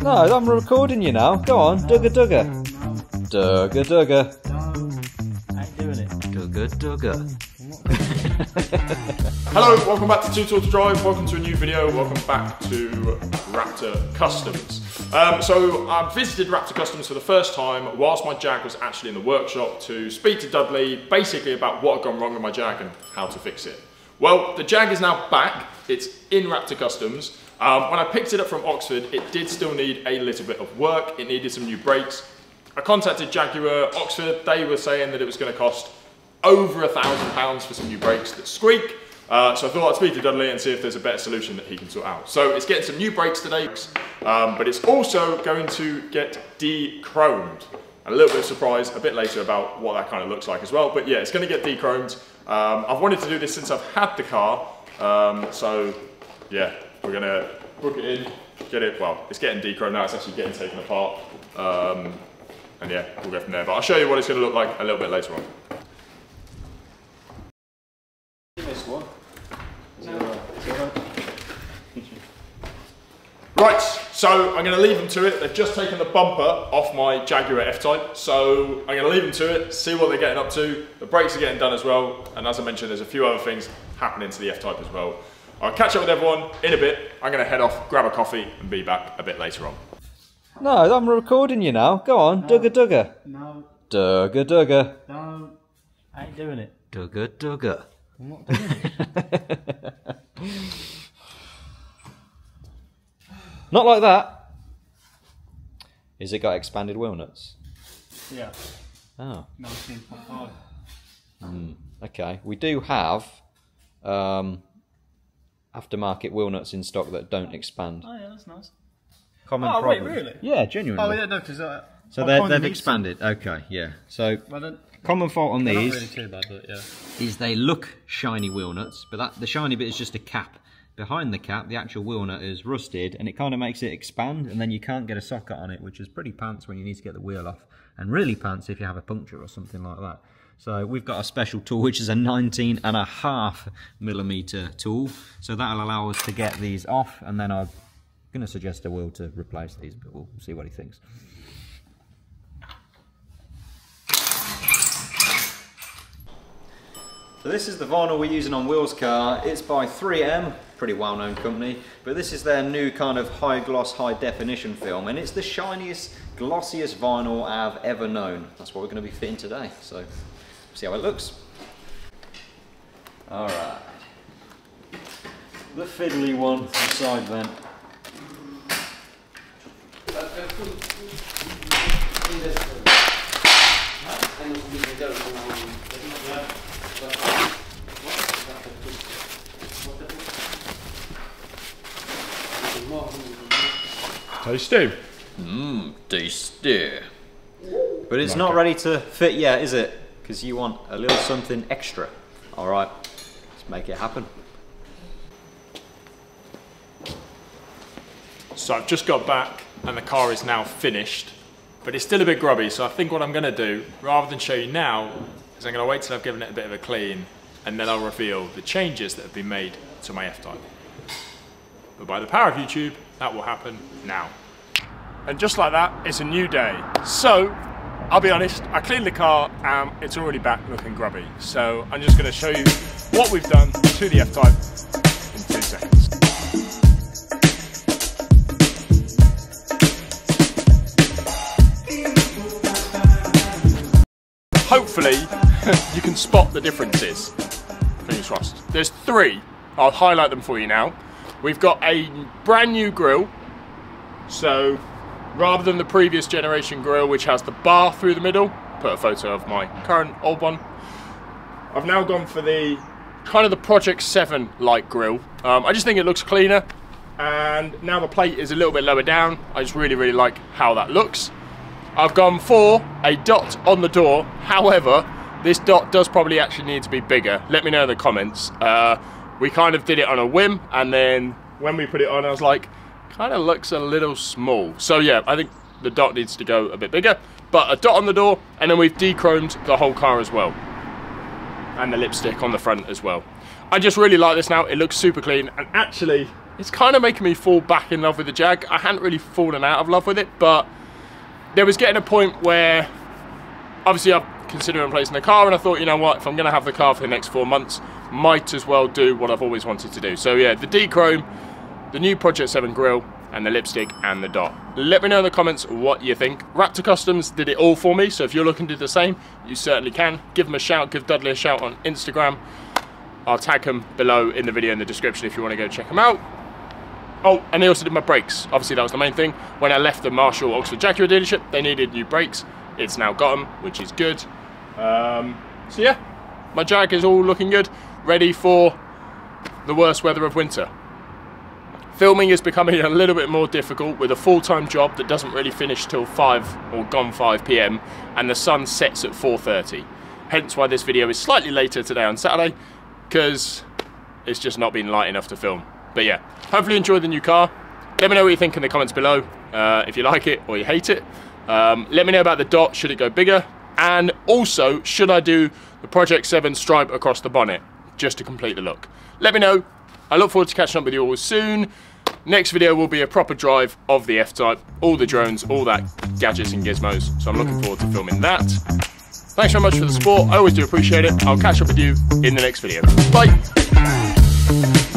No, I'm recording you now. Go on, dugga dugga. Dugga dugga. I ain't doing it. Dugga dugga. Hello, welcome back to Two Tour to Drive. Welcome to a new video. Welcome back to Raptor Customs. So I visited Raptor Customs for the first time whilst my Jag was actually in the workshop to speak to Dudley basically about what had gone wrong with my Jag and how to fix it. Well, the Jag is now back. It's in Raptor Customs. When I picked it up from Oxford, it did still need a little bit of work. It needed some new brakes. I contacted Jaguar Oxford. They were saying that it was going to cost over £1,000 for some new brakes that squeak. So I thought I'd speak to Dudley and see if there's a better solution that he can sort out. So it's getting some new brakes today, but it's also going to get de-chromed. And a little bit of surprise a bit later about what that kind of looks like as well. But yeah, it's going to get de-chromed. I've wanted to do this since I've had the car. So yeah, we're going to book it in, get it, well, it's getting de-chromed now, it's actually getting taken apart. And yeah, we'll go from there. But I'll show you what it's going to look like a little bit later on. Right, so I'm going to leave them to it. They've just taken the bumper off my Jaguar F-Type, so I'm going to leave them to it, see what they're getting up to. The brakes are getting done as well, and as I mentioned, there's a few other things happening to the F-Type as well. I'll catch up with everyone in a bit. I'm going to head off, grab a coffee, and be back a bit later on. No, I'm recording you now. Go on, No. dugga dugga. No. Dugga dugga. No. I ain't doing it. Dugga dugga. I'm not doing it. Not like that. Is it got expanded wheel nuts? Yeah. Oh. 19.5. Okay. We do have aftermarket wheel nuts in stock that don't expand. Oh yeah, that's nice. Common Oh problem. wait, really? Yeah, genuinely. Oh yeah, no, because So they've expanded. Okay, yeah. So common fault on they're these not really too bad, but yeah. is they look shiny wheel nuts, but the shiny bit is just a cap. Behind the cap, the actual wheel nut is rusted, and it kind of makes it expand, and then you can't get a socket on it, which is pretty pants when you need to get the wheel off, and really pants if you have a puncture or something like that. So we've got a special tool, which is a 19.5mm tool, so that'll allow us to get these off, and then I'm going to suggest a Will to replace these, but we'll see what he thinks. So this is the vinyl we're using on Will's car. It's by 3M, pretty well-known company, but this is their new kind of high-gloss, high-definition film, and it's the shiniest, glossiest vinyl I've ever known. That's what we're going to be fitting today, so see how it looks. Alright. The fiddly one, the side vent. Tasty. Tasty. But it's not ready to fit yet, is it? Because you want a little something extra. Alright, let's make it happen. So I've just got back and the car is now finished, but it's still a bit grubby, so I think what I'm going to do, rather than show you now, is I'm going to wait till I've given it a bit of a clean, and then I'll reveal the changes that have been made to my F-Type. But by the power of YouTube, that will happen now. And just like that, it's a new day. So, I'll be honest, I cleaned the car and it's already back looking grubby. So I'm just going to show you what we've done to the F-Type in 2 seconds. Hopefully, you can spot the differences. Fingers crossed. There's 3. I'll highlight them for you now. We've got a brand new grille. So, rather than the previous generation grille, which has the bar through the middle, put a photo of my current old one. I've now gone for the kind of the Project 7 like grille. I just think it looks cleaner, and now the plate is a little bit lower down. I just really like how that looks. I've gone for a dot on the door. However, this dot does probably actually need to be bigger. Let me know in the comments. We kind of did it on a whim, and then when we put it on, I was like, kind of looks a little small. So yeah, I think the dot needs to go a bit bigger, but a dot on the door, and then we've de-chromed the whole car as well, and the lipstick on the front as well. I just really like this now. It looks super clean, and actually it's kind of making me fall back in love with the Jag. I hadn't really fallen out of love with it, but there was getting a point where obviously I'm considering replacing the car, and I thought, you know what, if I'm going to have the car for the next 4 months, might as well do what I've always wanted to do. So yeah, the D-Chrome, the new Project 7 grille, and the lipstick and the dot. Let me know in the comments what you think. Raptor Customs did it all for me, so if you're looking to do the same, you certainly can. Give them a shout, give Dudley a shout on Instagram. I'll tag them below in the video in the description if you want to go check them out. Oh, and they also did my brakes. Obviously that was the main thing. When I left the Marshall Oxford Jaguar dealership, they needed new brakes. It's now got them, which is good. So yeah, my Jag is all looking good, ready for the worst weather of winter. Filming is becoming a little bit more difficult with a full-time job that doesn't really finish till 5 or gone 5 p.m. and the sun sets at 4:30. Hence why this video is slightly later today on Saturday, because it's just not been light enough to film. But yeah, hopefully you enjoy the new car. Let me know what you think in the comments below, if you like it or you hate it. Let me know about the dot, should it go bigger? And also, should I do the Project 7 stripe across the bonnet, just to complete the look? Let me know. I look forward to catching up with you all soon. Next video will be a proper drive of the F-Type, all the drones, all that gadgets and gizmos. So I'm looking forward to filming that. Thanks very much for the support. I always do appreciate it. I'll catch up with you in the next video. Bye.